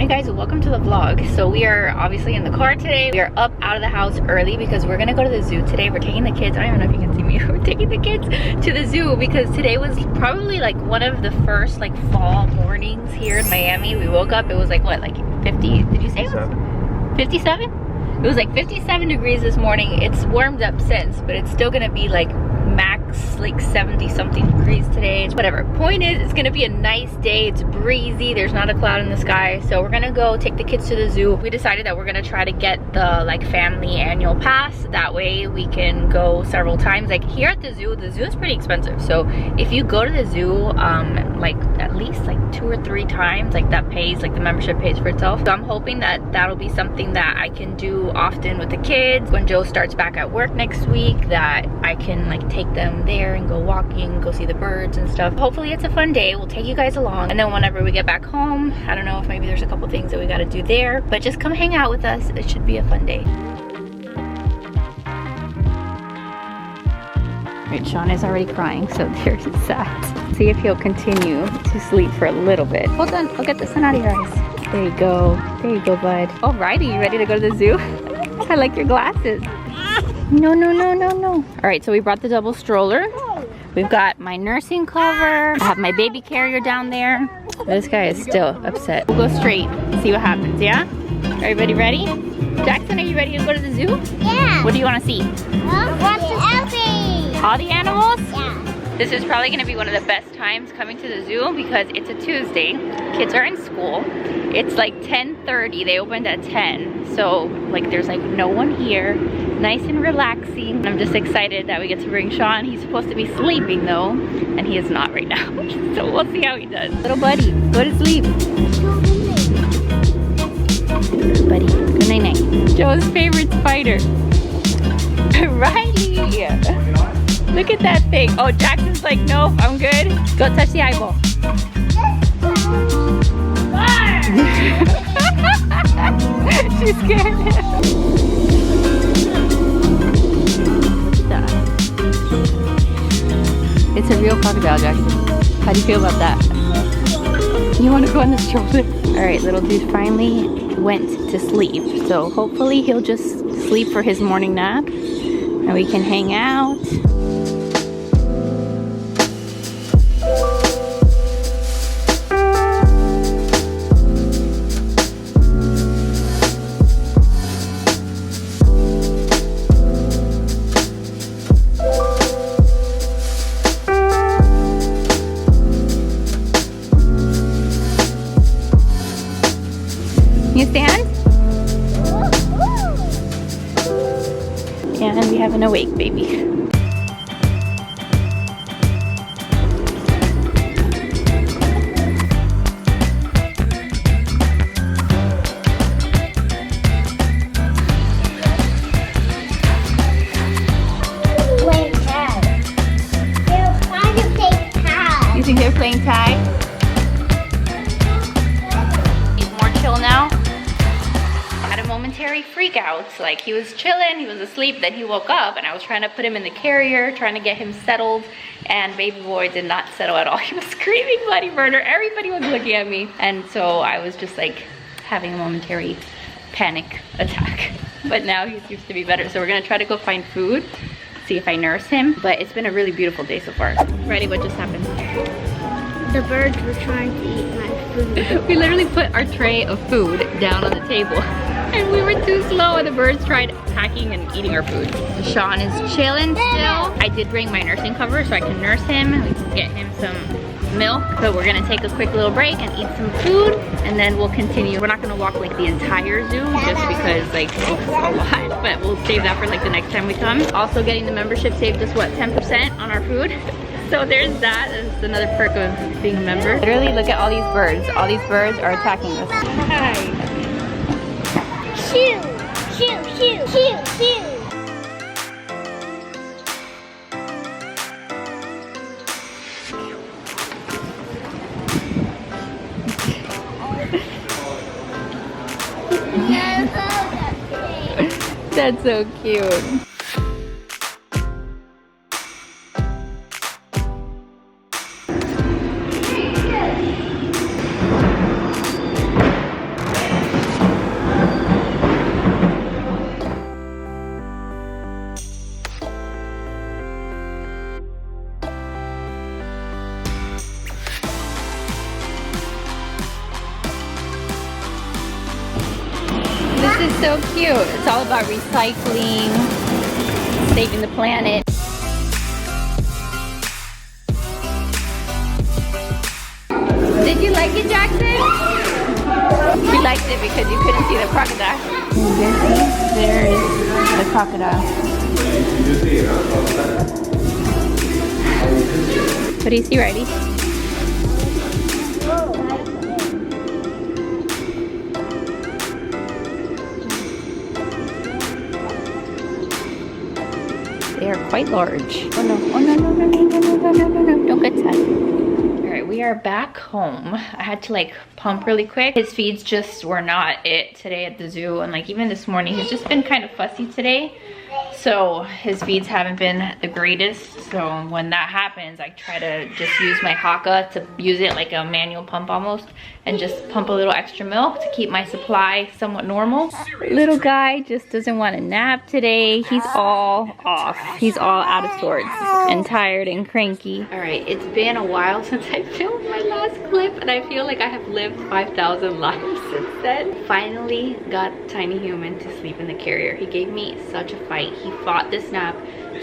morning, guys. Welcome to the vlog. So we are obviously in the car today. We are up out of the house early because we're gonna go to the zoo today. We're taking the kids, I don't even know if you can see me. We're taking the kids to the zoo because today was probably like one of the first like fall mornings here in Miami. We woke up, it was like what, like 50, did you say it was 57? It was like 57 degrees this morning. It's warmed up since, but it's still gonna be like max like 70 something degrees today. Whatever, point is, it's gonna be a nice day. It's breezy, there's not a cloud in the sky. So we're gonna go take the kids to the zoo. We decided that we're gonna try to get the like family annual pass. That way we can go several times. Like here at the zoo is pretty expensive. So if you go to the zoo like at least like 2 or 3 times, like that pays, like the membership pays for itself. So I'm hoping that that'll be something that I can do often with the kids. When Joe starts back at work next week, that I can like take them there and go walking, go see the birds and stuff. Hopefully it's a fun day. We'll take you guys along, and then whenever we get back home, I don't know if maybe there's a couple things that we got to do there, but just come hang out with us. It should be a fun day. Right, Sean is already crying, so there's sad. See if he'll continue to sleep for a little bit. Hold on, I'll get the sun out of your eyes. There you go, bud. Alrighty, you ready to go to the zoo? I like your glasses. No. All right, so we brought the double stroller. We've got my nursing cover. I have my baby carrier down there. This guy is still upset. We'll go straight, see what happens, yeah? Everybody ready? Jackson, are you ready to go to the zoo? Yeah. What do you want to see? I want to see all the animals? Yeah. This is probably gonna be one of the best times coming to the zoo because it's a Tuesday. Kids are in school. It's like 10:30, they opened at 10. So like there's like no one here. Nice and relaxing. I'm just excited that we get to bring Sean. He's supposed to be sleeping though, and he is not right now. So we'll see how he does. Little buddy, go to sleep. Buddy, good night night. Joe's favorite spider. Riley. Look at that thing. Oh, Jackson's like, nope, I'm good. Go touch the eyeball. She's scared. Look at that. It's a real crocodile, Jackson. How do you feel about that? You want to go on the stroller? All right, little dude finally went to sleep. So hopefully he'll just sleep for his morning nap and we can hang out. You stand? And we have an awake baby. Playing tag. They're trying to play tag. You think they're playing tag? He's more chill now. Had a momentary freak out. Like he was chilling, he was asleep, then he woke up and I was trying to put him in the carrier, trying to get him settled, and baby boy did not settle at all. He was screaming bloody murder. Everybody was looking at me, and so I was just like having a momentary panic attack. But now he seems to be better, so we're gonna try to go find food, see if I nurse him. But it's been a really beautiful day so far. Ready? What just happened? The birds were trying to eat my food. We literally put our tray of food down on the table and we were too slow and the birds tried attacking and eating our food. Sean is chilling still. I did bring my nursing cover so I can nurse him. We can get him some milk. So we're gonna take a quick little break and eat some food and then we'll continue. We're not gonna walk like the entire zoo just because like it's a lot, but we'll save that for like the next time we come. Also getting the membership saved us what, 10% on our food? So there's that. It's another perk of being a member. Literally, look at all these birds. All these birds are attacking us. Hi. Shoo, shoo, shoo, shoo, shoo. That's so cute. so cute. It's all about recycling, saving the planet. Did you like it, Jackson? He liked it because you couldn't see the crocodile. There is the crocodile. What do you see, Riley? They are quite large. Oh no, oh no, no, no, no, no, no, no, no, no, don't get sad. All right, we are back home. I had to like pump really quick. His feeds just were not it today at the zoo. And like even this morning, he's just been kind of fussy today. So his feeds haven't been the greatest. So when that happens, I try to just use my Haka to use it like a manual pump almost, and just pump a little extra milk to keep my supply somewhat normal. Little guy just doesn't want to nap today. He's all off. He's all out of sorts and tired and cranky. All right, it's been a while since I filmed my last clip, and I feel like I have lived 5,000 lives since then. Finally got Tiny Human to sleep in the carrier. He gave me such a fight. He fought this nap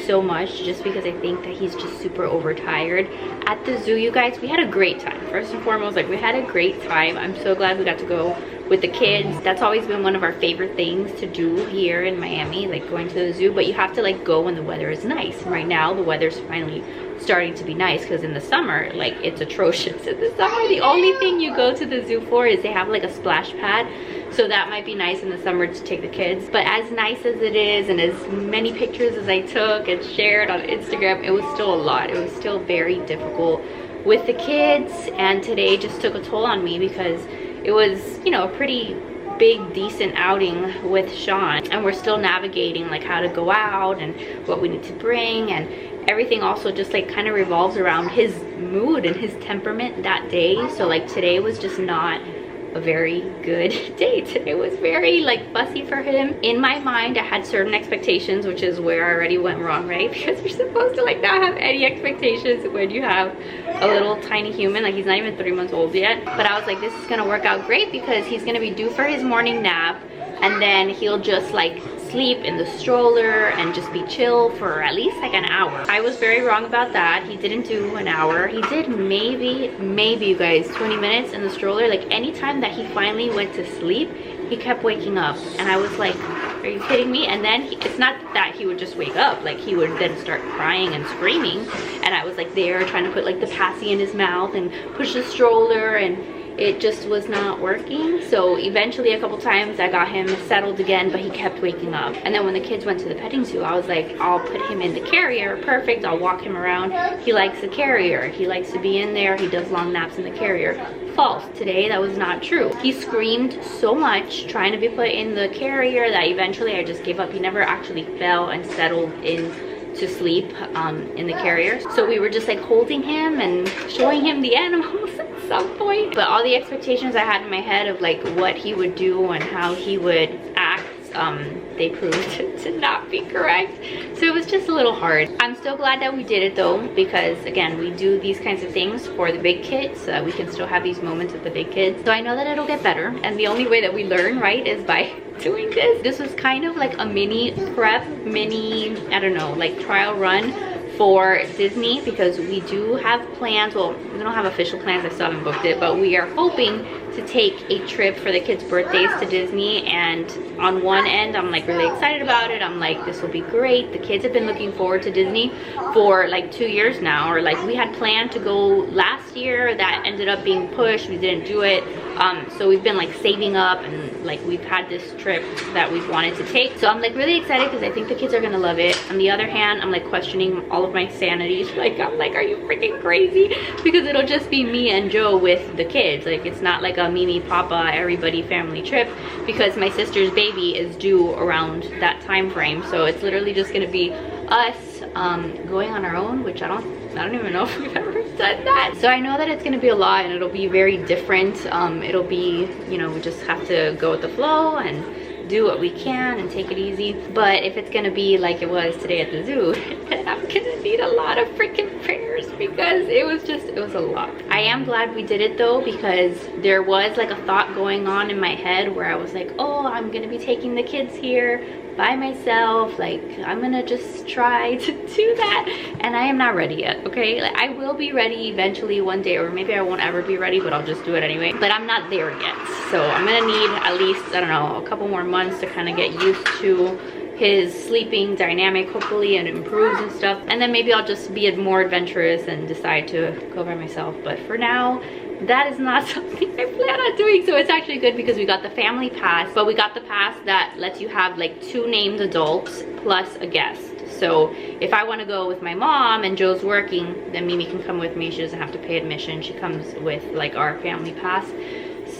so much just because I think that he's just super overtired. At the zoo, you guys, we had a great time. First and foremost, like we had a great time. I'm so glad we got to go with the kids. That's always been one of our favorite things to do here in Miami, like going to the zoo, but you have to like go when the weather is nice. Right now, the weather's finally starting to be nice because in the summer, like it's atrocious. In the summer, the only thing you go to the zoo for is they have like a splash pad. So that might be nice in the summer to take the kids. But as nice as it is and as many pictures as I took and shared on Instagram, it was still a lot. It was still very difficult with the kids. And today just took a toll on me because it was, you know, a pretty big, decent outing with Sean. And we're still navigating like how to go out and what we need to bring. And everything also just like kind of revolves around his mood and his temperament that day. So like today was just not a very good day. Today was very like fussy for him. In my mind, I had certain expectations, which is where I already went wrong, right? Because you're supposed to like not have any expectations when you have a little tiny human. Like he's not even 3 months old yet. But I was like, this is gonna work out great because he's gonna be due for his morning nap, and then he'll just like sleep in the stroller and just be chill for at least like an hour. I was very wrong about that. He didn't do an hour. He did maybe you guys 20 minutes in the stroller. Like anytime that he finally went to sleep, he kept waking up, and I was like, are you kidding me? And then it's not that he would just wake up, like he would then start crying and screaming, and I was like there trying to put like the passy in his mouth and push the stroller, and it just was not working. So eventually a couple times I got him settled again, but he kept waking up. And then when the kids went to the petting zoo, I was like, I'll put him in the carrier, perfect, I'll walk him around. He likes the carrier, he likes to be in there, he does long naps in the carrier. False. Today that was not true. He screamed so much trying to be put in the carrier that eventually I just gave up. He never actually fell and settled in to sleep in the carrier. So we were just like holding him and showing him the animals at some point. But all the expectations I had in my head of like what he would do and how he would act, they proved to not be correct. So it was just a little hard. I'm still glad that we did it though, because again, we do these kinds of things for the big kids so that we can still have these moments with the big kids. So I know that it'll get better, and the only way that we learn, right, is by doing this. This was kind of like a mini prep, I don't know, like trial run for Disney, because we do have plans. Well, we don't have official plans, I still haven't booked it, but we are hoping to take a trip for the kids' birthdays to Disney. And on one end, I'm like really excited about it. I'm like, this will be great. The kids have been looking forward to Disney for like 2 years now, or like we had planned to go last year, that ended up being pushed, we didn't do it. So we've been like saving up, and like we've had this trip that we've wanted to take. So I'm like really excited because I think the kids are gonna love it. On the other hand, I'm like questioning all of my sanity. Like I'm like, are you freaking crazy? Because it'll just be me and Joe with the kids. Like it's not like a Mimi, Papa, everybody family trip, because my sister's baby is due around that time frame. So it's literally just gonna be us going on our own, which I don't even know if we've ever done that. So I know that it's gonna be a lot, and it'll be very different. It'll be, you know, we just have to go with the flow and do what we can and take it easy. But if it's gonna be like it was today at the zoo, then I'm gonna need a lot of freaking prayers because it was a lot. I am glad we did it though, because there was like a thought going on in my head where I was like, oh, I'm gonna be taking the kids here by myself, like I'm gonna just try to do that, and I am not ready yet. Okay, like I will be ready eventually one day, or maybe I won't ever be ready, but I'll just do it anyway. But I'm not there yet, so I'm gonna need at least, I don't know, a couple more months to kind of get used to his sleeping dynamic, hopefully it improves and stuff, and then maybe I'll just be more adventurous and decide to go by myself. But for now, that is not something I plan on doing. So it's actually good because we got the family pass, but we got the pass that lets you have like 2 named adults plus a guest. So if I want to go with my mom and Joe's working, then Mimi can come with me. She doesn't have to pay admission. She comes with like our family pass.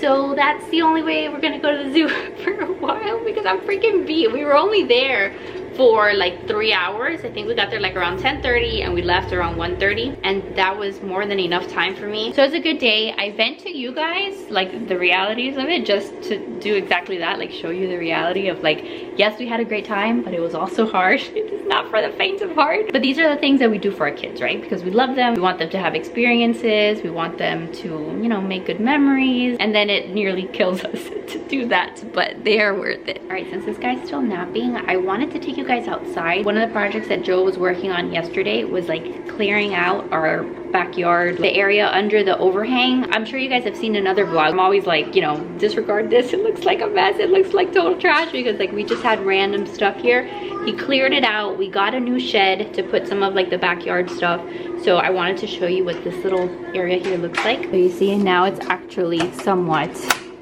So that's the only way we're gonna go to the zoo for a while, because I'm freaking beat. We were only there for like 3 hours. I think we got there like around 10:30 and we left around 1:30, and that was more than enough time for me. So it's a good day. I vent to you guys like the realities of it, just to do exactly that, like show you the reality of like, yes, we had a great time, but it was also hard. It is not for the faint of heart. But these are the things that we do for our kids, right? Because we love them. We want them to have experiences. We want them to, you know, make good memories. And then it nearly kills us to do that, but they are worth it. All right, since this guy's still napping, I wanted to take you guys outside. One of the projects that Joe was working on yesterday was like clearing out our backyard, the area under the overhang. I'm sure you guys have seen another vlog. I'm always like, you know, disregard this, it looks like a mess, it looks like total trash, because like we just had random stuff here. He cleared it out. We got a new shed to put some of like the backyard stuff. So I wanted to show you what this little area here looks like. So you see now it's actually somewhat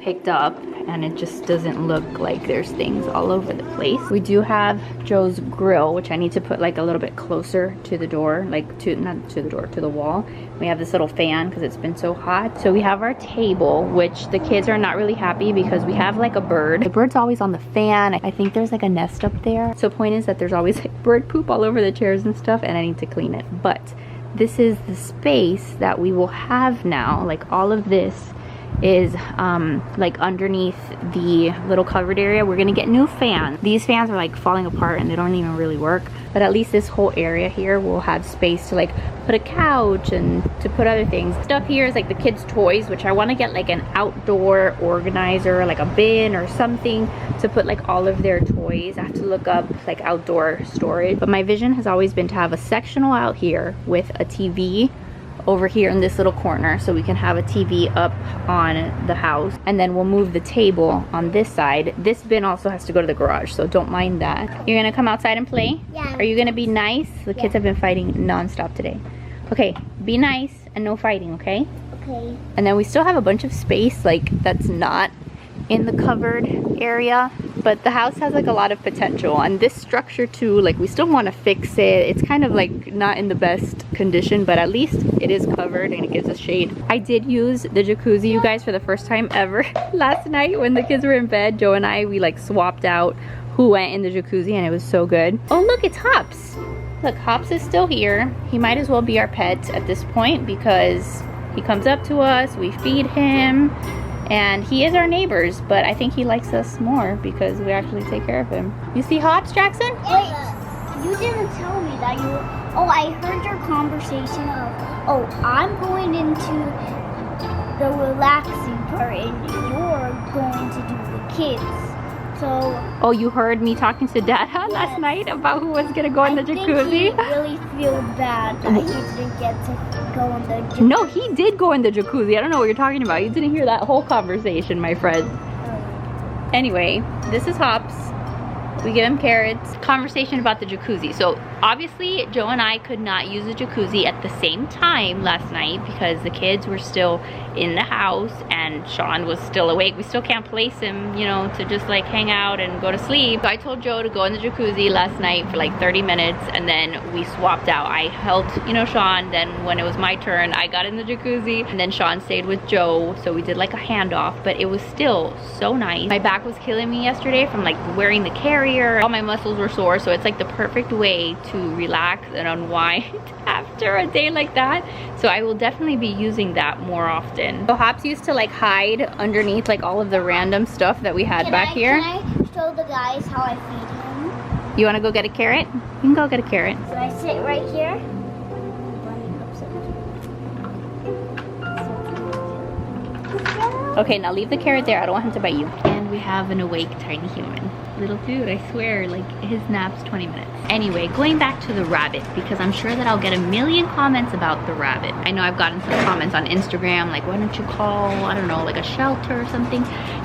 picked up, and it just doesn't look like there's things all over the place. We do have Joe's grill, which I need to put like a little bit closer to the door, like to, not to the door, to the wall. We have this little fan because it's been so hot. So we have our table, which the kids are not really happy because we have like a bird. The bird's always on the fan. I think there's like a nest up there. So point is that there's always like bird poop all over the chairs and stuff, and I need to clean it. But this is the space that we will have now. Like all of this is like underneath the little covered area. We're gonna get new fans. These fans are like falling apart and they don't even really work, but at least this whole area here will have space to like put a couch and to put other things. Stuff here is like the kids' toys, which I want to get like an outdoor organizer, like a bin or something to put like all of their toys. I have to look up like outdoor storage, but my vision has always been to have a sectional out here with a TV over here in this little corner, so we can have a TV up on the house, and then we'll move the table on this side. This bin also has to go to the garage, so don't mind that. You're gonna come outside and play? Yeah. Are you gonna be nice? The kids have been fighting non-stop today. Okay, be nice and no fighting, okay? Okay. And then we still have a bunch of space like that's not in the covered area, but the house has like a lot of potential, and this structure too, like we still want to fix it. It's kind of like not in the best condition, but at least it is covered and it gives us shade. I did use the jacuzzi, you guys, for the first time ever last night when the kids were in bed. Joe and I, we like swapped out who went in the jacuzzi, and it was so good. Oh look, it's Hops. Look, Hops is still here. He might as well be our pet at this point because he comes up to us, we feed him, and he is our neighbors, but I think he likes us more because we actually take care of him. You see Hops, Jackson? Wait, you didn't tell me that you... Oh, I heard your conversation of, oh, I'm going into the relaxing part and you're going to do the kids. So... Oh, you heard me talking to Dada last night about who was gonna go in the jacuzzi? I think he really feels bad that he didn't get to go in the jacuzzi. No, he did go in the jacuzzi. I don't know what you're talking about. You didn't hear that whole conversation, my friend. Anyway, this is Hops. We give him carrots. Conversation about the jacuzzi. So obviously Joe and I could not use the jacuzzi at the same time last night because the kids were still in the house and Sean was still awake. We still can't place him, you know, to just like hang out and go to sleep. So I told Joe to go in the jacuzzi last night for like 30 minutes and then we swapped out. I helped, you know, Sean. Then when it was my turn, I got in the jacuzzi and then Sean stayed with Joe. So we did like a handoff, but it was still so nice. My back was killing me yesterday from like wearing the carrier. All my muscles were sore, so it's like the perfect way to relax and unwind after a day like that. So I will definitely be using that more often. So Hops used to like hide underneath like all of the random stuff that we had back here. Can I show the guys how I feed him? You want to go get a carrot? You can go get a carrot. So I sit right here. Bunny comes up to Okay, now leave the carrot there. I don't want him to bite you. And we have an awake tiny human. Little dude, I swear, like his nap's 20 minutes. Anyway, going back to the rabbit, because I'm sure that I'll get a million comments about the rabbit. I know I've gotten some comments on Instagram, like, why don't you call, I don't know, like a shelter or something.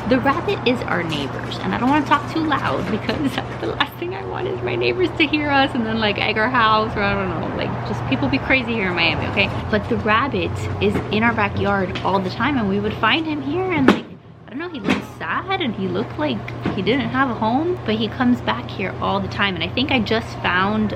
The rabbit is our neighbors, and I don't want to talk too loud because the last thing I want is my neighbors to hear us and then like egg our house, or I don't know, like just people be crazy here in Miami, okay? But the rabbit is in our backyard all the time, and we would find him here, and like, I don't know, he looked sad and he looked like he didn't have a home, but he comes back here all the time. And I think I just found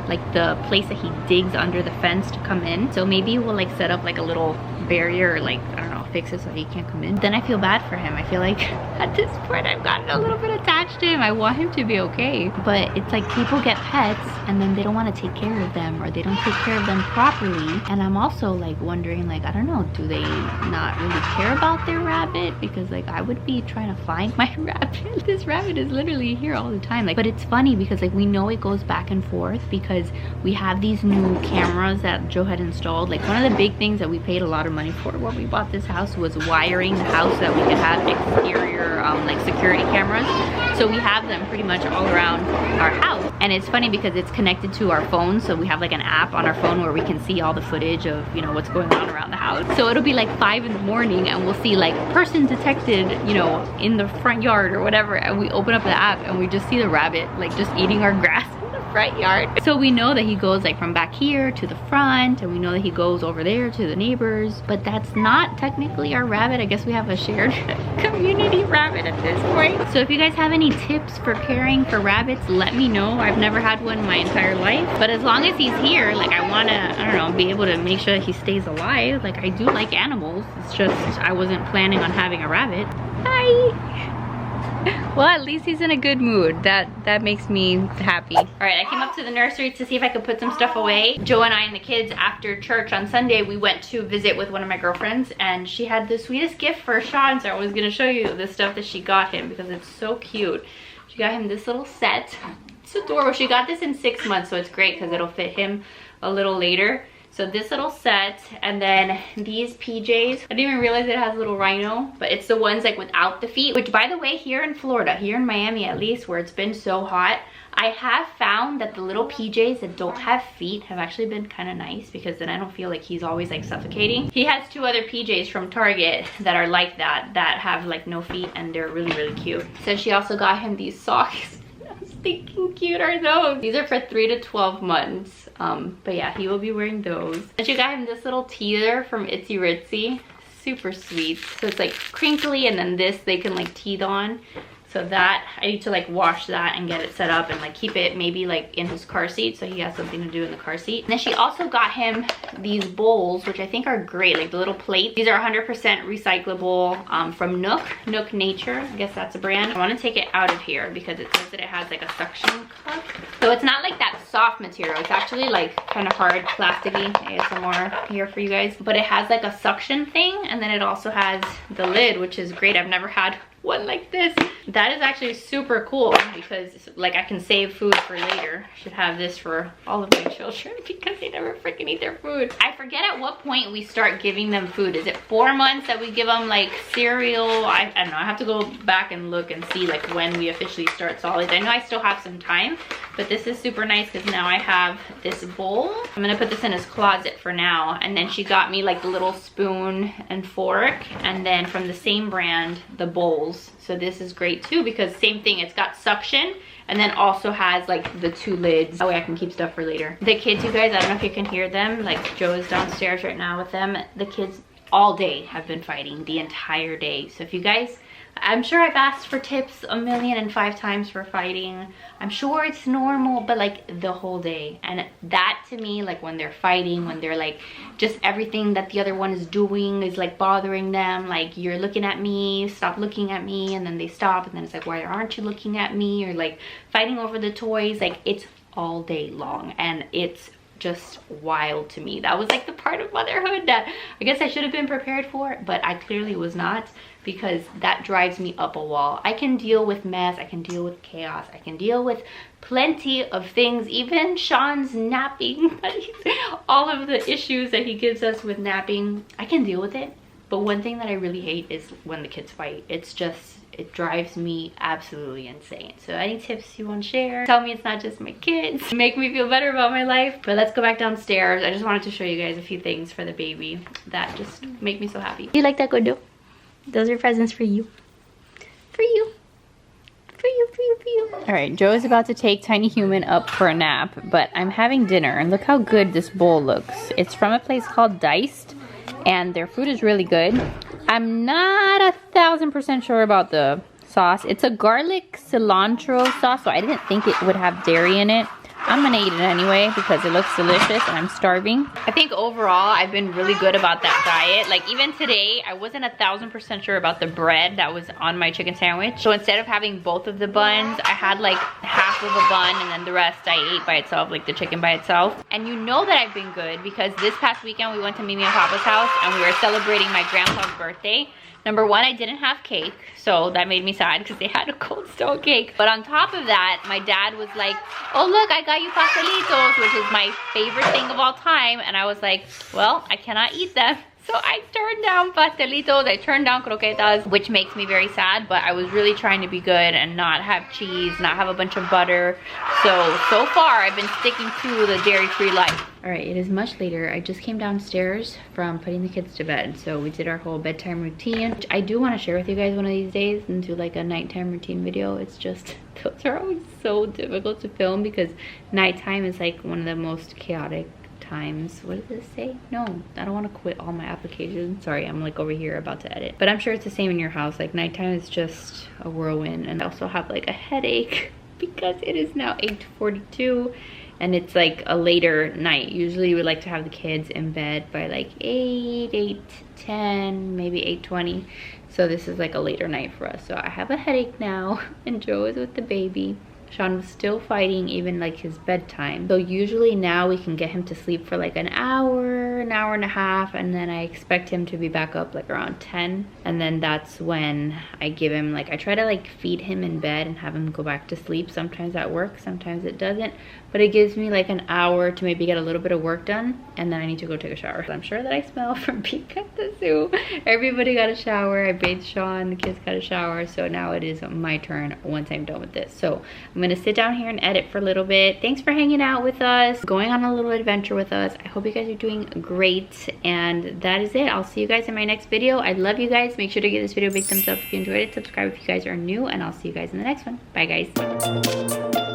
like the place that he digs under the fence to come in. So maybe we'll like set up like a little barrier, or like, I don't know, fix it so he can't come in. Then I feel bad for him. I feel like at this point I've gotten a little bit attached to him. I want him to be okay. But it's like people get pets and then they don't want to take care of them, or they don't take care of them properly. And I'm also like wondering, like, I don't know, do they not really care about their rabbit? Because like I would be trying to find my rabbit. This rabbit is literally here all the time. Like, but it's funny because like we know it goes back and forth because we have these new cameras that Joe had installed. Like one of the big things that we paid a lot of money for when we bought this house was wiring the house so that we could have exterior like security cameras. So we have them pretty much all around our house. And it's funny because it's connected to our phone, so we have like an app on our phone where we can see all the footage of, you know, what's going on around the house. So it'll be like 5 in the morning and we'll see like person detected, you know, in the front yard or whatever, and we open up the app and we just see the rabbit like just eating our grass in the front yard. So we know that he goes like from back here to the front, and we know that he goes over there to the neighbors, but that's not technically our rabbit. I guess we have a shared community rabbit at this point. So if you guys have any tips for caring for rabbits, let me know. I've never had one in my entire life, but as long as he's here, like I want to, I don't know, be able to make sure he stays alive. Like I do like animals, it's just I wasn't planning on having a rabbit. Hi. Well, at least he's in a good mood. That makes me happy. All right, I came up to the nursery to see if I could put some stuff away. Joe and I and the kids, after church on Sunday, we went to visit with one of my girlfriends, and she had the sweetest gift for Sean, so I was gonna show you the stuff that she got him because it's so cute. She got him this little set. It's adorable. She got this in 6 months, so it's great because it'll fit him a little later. So this little set, and then these PJs. I didn't even realize it has a little rhino, but it's the ones like without the feet, which by the way, here in Florida, here in Miami at least, where it's been so hot, I have found that the little PJs that don't have feet have actually been kind of nice, because then I don't feel like he's always like suffocating. He has 2 other PJs from Target that are like that have like no feet, and they're really, really cute. So she also got him these socks. How stinking cute are those? These are for 3 to 12 months. But yeah, he will be wearing those. And she got him this little teether from Itsy Ritsy. Super sweet. So it's like crinkly, and then this they can like teeth on. So that, I need to like wash that and get it set up and like keep it maybe like in his car seat so he has something to do in the car seat. And then she also got him these bowls, which I think are great, like the little plates. These are 100% recyclable from Nook Nature. I guess that's a brand. I want to take it out of here because it says that it has like a suction cup. So it's not like that soft material. It's actually like kind of hard, plasticky. ASMR here for you guys. But it has like a suction thing, and then it also has the lid, which is great. I've never had one like this. That is actually super cool because like I can save food for later. I should have this for all of my children because they never freaking eat their food. I forget at what point we start giving them food. Is it 4 months that we give them like cereal? I don't know. I have to go back and look and see like when we officially start solids. I know I still have some time, but this is super nice because now I have this bowl. I'm gonna put this in his closet for now. And then she got me like the little spoon and fork, and then from the same brand, the bowls. So this is great too because same thing, it's got suction and then also has like the 2 lids. That way I can keep stuff for later. The kids, you guys, I don't know if you can hear them. Like Joe is downstairs right now with them. The kids all day have been fighting, the entire day. So if you guys, I'm sure I've asked for tips 1,005 times for fighting. I'm sure it's normal, but like the whole day. And that to me, like when they're fighting, when they're like, just everything that the other one is doing is like bothering them. Like, you're looking at me, stop looking at me. And then they stop, and then it's like, why aren't you looking at me? Or like fighting over the toys. Like, it's all day long, and it's just wild to me. That was like the part of motherhood that I guess I should have been prepared for, but I clearly was not, because that drives me up a wall. I can deal with mess, I can deal with chaos, I can deal with plenty of things, even Sean's napping, all of the issues that he gives us with napping, I can deal with it. But one thing that I really hate is when the kids fight. It's just, it drives me absolutely insane. So any tips you want to share? Tell me it's not just my kids. Make me feel better about my life. But let's go back downstairs. I just wanted to show you guys a few things for the baby that just make me so happy. Do you like that, Godo? Those are presents for you. For you. For you, for you, for you. All right, Joe is about to take Tiny Human up for a nap, but I'm having dinner, and look how good this bowl looks. It's from a place called Diced, and their food is really good. I'm not 1000% sure about the sauce. It's a garlic cilantro sauce, so I didn't think it would have dairy in it. I'm gonna eat it anyway because it looks delicious and I'm starving. I think overall I've been really good about that diet. Like even today, I wasn't 1000% sure about the bread that was on my chicken sandwich. So instead of having both of the buns, I had like half of a bun and then the rest I ate by itself, like the chicken by itself. And you know that I've been good because this past weekend we went to Mimi and Papa's house and we were celebrating my grandpa's birthday. Number one, I didn't have cake, so that made me sad because they had a Cold Stone cake. But on top of that, my dad was like, oh look, I got you pastelitos, which is my favorite thing of all time. And I was like, well, I cannot eat them. So I turned down pastelitos, I turned down croquetas, which makes me very sad, but I was really trying to be good and not have cheese, not have a bunch of butter. So far I've been sticking to the dairy-free life. All right, it is much later. I just came downstairs from putting the kids to bed. So we did our whole bedtime routine, which I do want to share with you guys one of these days and do like a nighttime routine video. It's just, those are always so difficult to film because nighttime is like one of the most chaotic times. What does this say? No, I don't want to quit all my applications. Sorry, I'm like over here about to edit. But I'm sure it's the same in your house. Like nighttime is just a whirlwind. And I also have like a headache because it is now 8:42 and it's like a later night. Usually we like to have the kids in bed by like 8:10, maybe 8:20. So this is like a later night for us. So I have a headache now and Joe is with the baby. Sean was still fighting even like his bedtime. So usually now we can get him to sleep for like an hour and a half, and then I expect him to be back up like around 10. And then that's when I give him, like I try to like feed him in bed and have him go back to sleep. Sometimes that works, sometimes it doesn't. But it gives me like an hour to maybe get a little bit of work done, and then I need to go take a shower. I'm sure that I smell from being at the zoo. Everybody got a shower. I bathed Sean, the kids got a shower. So now it is my turn once I'm done with this. So I'm gonna sit down here and edit for a little bit. Thanks for hanging out with us, going on a little adventure with us. I hope you guys are doing great, and that is it. I'll see you guys in my next video. I love you guys. Make sure to give this video a big thumbs up if you enjoyed it. Subscribe if you guys are new, and I'll see you guys in the next one. Bye guys.